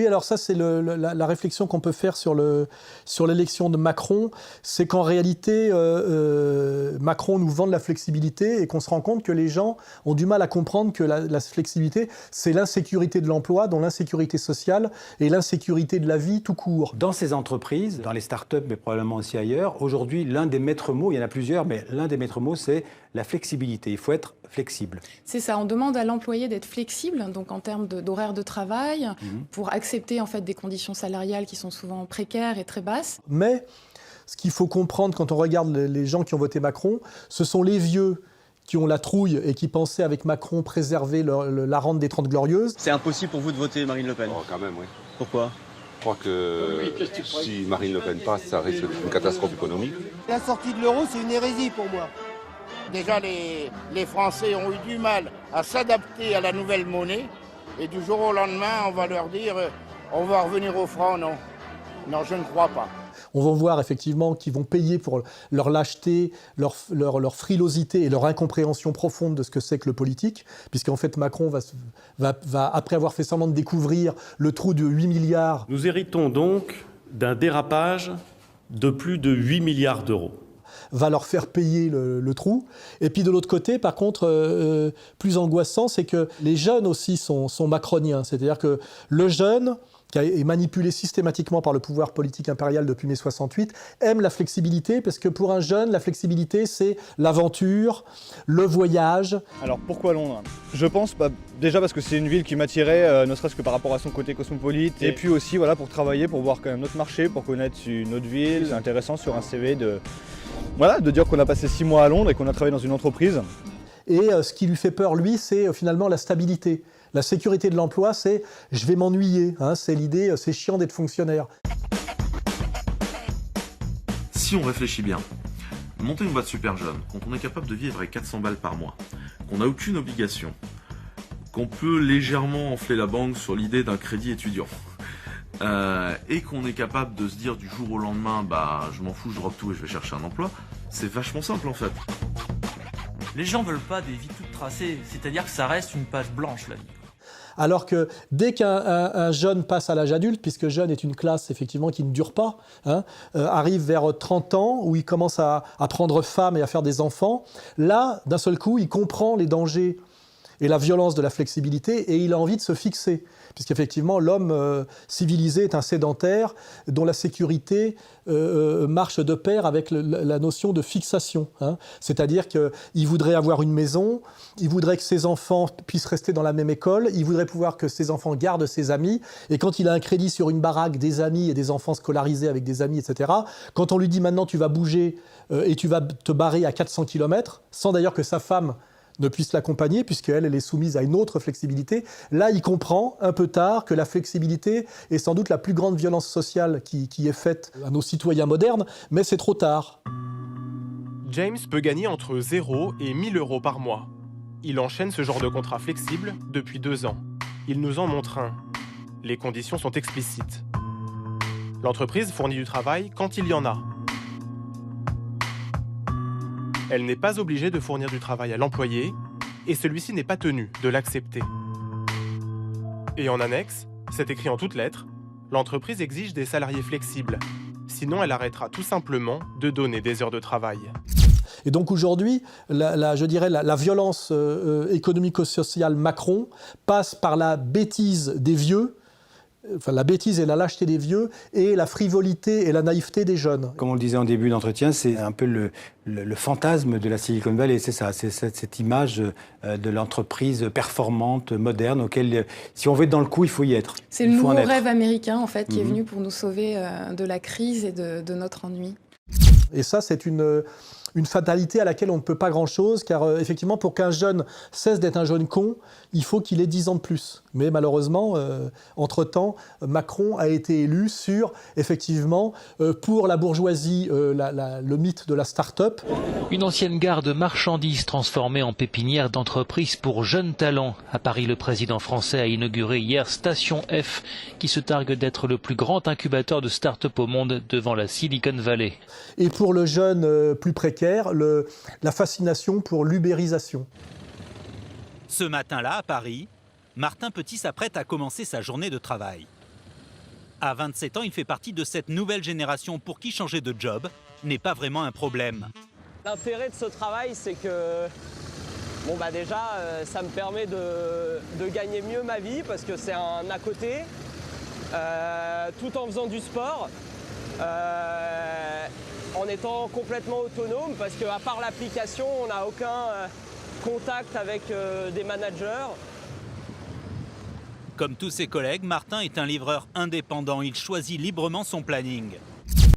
Oui, alors ça, c'est la réflexion qu'on peut faire sur l'élection de Macron. C'est qu'en réalité, Macron nous vend de la flexibilité et qu'on se rend compte que les gens ont du mal à comprendre que la flexibilité, c'est l'insécurité de l'emploi, dont l'insécurité sociale et l'insécurité de la vie tout court. Dans ces entreprises, dans les startups, mais probablement aussi ailleurs, aujourd'hui, l'un des maîtres mots, il y en a plusieurs, mais l'un des maîtres mots, c'est la flexibilité. Il faut être flexible. C'est ça, on demande à l'employé d'être flexible, donc en termes d'horaire de travail, pour accepter en fait des conditions salariales qui sont souvent précaires et très basses. Mais ce qu'il faut comprendre quand on regarde les gens qui ont voté Macron, ce sont les vieux qui ont la trouille et qui pensaient avec Macron préserver la rente des 30 Glorieuses. C'est impossible pour vous de voter Marine Le Pen? Oh, quand même, oui. Pourquoi? Je crois que si Marine Le Pen passe, ça risque d'être une catastrophe économique. La sortie de l'euro, c'est une hérésie pour moi. Déjà, les Français ont eu du mal à s'adapter à la nouvelle monnaie. Et du jour au lendemain, on va leur dire on va revenir au franc. Non, non, je ne crois pas. On va voir effectivement qu'ils vont payer pour leur lâcheté, leur frilosité et leur incompréhension profonde de ce que c'est que le politique, puisqu'en fait Macron va, après avoir fait semblant de découvrir le trou de 8 milliards... Nous héritons donc d'un dérapage de plus de 8 milliards d'euros. Va leur faire payer le trou. Et puis de l'autre côté, par contre, plus angoissant, c'est que les jeunes aussi sont macroniens. C'est-à-dire que le jeune, qui est manipulé systématiquement par le pouvoir politique impérial depuis mai 68, aime la flexibilité, parce que pour un jeune, la flexibilité, c'est l'aventure, le voyage. Alors pourquoi Londres? Je pense déjà parce que c'est une ville qui m'attirait, ne serait-ce que par rapport à son côté cosmopolite, et puis aussi voilà, pour travailler, pour voir quand même notre marché, pour connaître une autre ville. C'est intéressant sur un CV de dire qu'on a passé 6 mois à Londres et qu'on a travaillé dans une entreprise. Et ce qui lui fait peur, lui, c'est finalement la stabilité. La sécurité de l'emploi, c'est « je vais m'ennuyer », c'est l'idée, c'est chiant d'être fonctionnaire. Si on réfléchit bien, monter une boîte super jeune, quand on est capable de vivre avec 400 balles par mois, qu'on n'a aucune obligation, qu'on peut légèrement enfler la banque sur l'idée d'un crédit étudiant, et qu'on est capable de se dire du jour au lendemain, je m'en fous, je drop tout et je vais chercher un emploi, c'est vachement simple en fait. Les gens veulent pas des vies toutes tracées, c'est-à-dire que ça reste une page blanche la vie. Alors que dès qu'un jeune passe à l'âge adulte, puisque jeune est une classe effectivement qui ne dure pas, arrive vers 30 ans, où il commence à prendre femme et à faire des enfants, là, d'un seul coup, il comprend les dangers et la violence de la flexibilité, et il a envie de se fixer. Puisqu'effectivement, l'homme civilisé est un sédentaire dont la sécurité marche de pair avec la notion de fixation. C'est-à-dire qu'il voudrait avoir une maison, il voudrait que ses enfants puissent rester dans la même école, il voudrait pouvoir que ses enfants gardent ses amis, et quand il a un crédit sur une baraque, des amis et des enfants scolarisés avec des amis, etc., quand on lui dit maintenant tu vas bouger et tu vas te barrer à 400 km, sans d'ailleurs que sa femme ne puisse l'accompagner, puisqu'elle est soumise à une autre flexibilité. Là, il comprend un peu tard que la flexibilité est sans doute la plus grande violence sociale qui est faite à nos citoyens modernes, mais c'est trop tard. James peut gagner entre 0 et 1 000 euros par mois. Il enchaîne ce genre de contrat flexible depuis 2 ans. Il nous en montre un. Les conditions sont explicites. L'entreprise fournit du travail quand il y en a. Elle n'est pas obligée de fournir du travail à l'employé et celui-ci n'est pas tenu de l'accepter. Et en annexe, c'est écrit en toutes lettres, l'entreprise exige des salariés flexibles. Sinon, elle arrêtera tout simplement de donner des heures de travail. Et donc aujourd'hui, je dirais la violence économico-sociale Macron passe par la bêtise des vieux, enfin la bêtise et la lâcheté des vieux, et la frivolité et la naïveté des jeunes. Comme on le disait en début d'entretien, c'est un peu le fantasme de la Silicon Valley, c'est ça, c'est cette image de l'entreprise performante, moderne, auquel, si on veut être dans le coup, il faut y être. C'est le nouveau rêve américain, en fait, qui est venu pour nous sauver de la crise et de notre ennui. Et ça, c'est une fatalité à laquelle on ne peut pas grand-chose, car effectivement, pour qu'un jeune cesse d'être un jeune con, il faut qu'il ait 10 ans de plus. Mais malheureusement, entre-temps, Macron a été élu sur, effectivement, pour la bourgeoisie, le mythe de la start-up. Une ancienne gare de marchandises transformée en pépinière d'entreprise pour jeunes talents. À Paris, le président français a inauguré hier Station F, qui se targue d'être le plus grand incubateur de start-up au monde devant la Silicon Valley. Et pour le jeune plus précaire, la fascination pour l'ubérisation. Ce matin-là, à Paris, Martin Petit s'apprête à commencer sa journée de travail. À 27 ans, il fait partie de cette nouvelle génération pour qui changer de job n'est pas vraiment un problème. L'intérêt de ce travail, c'est que déjà, ça me permet de gagner mieux ma vie parce que c'est un à côté, tout en faisant du sport, en étant complètement autonome parce qu'à part l'application, on n'a aucun contact avec des managers. Comme tous ses collègues, Martin est un livreur indépendant. Il choisit librement son planning.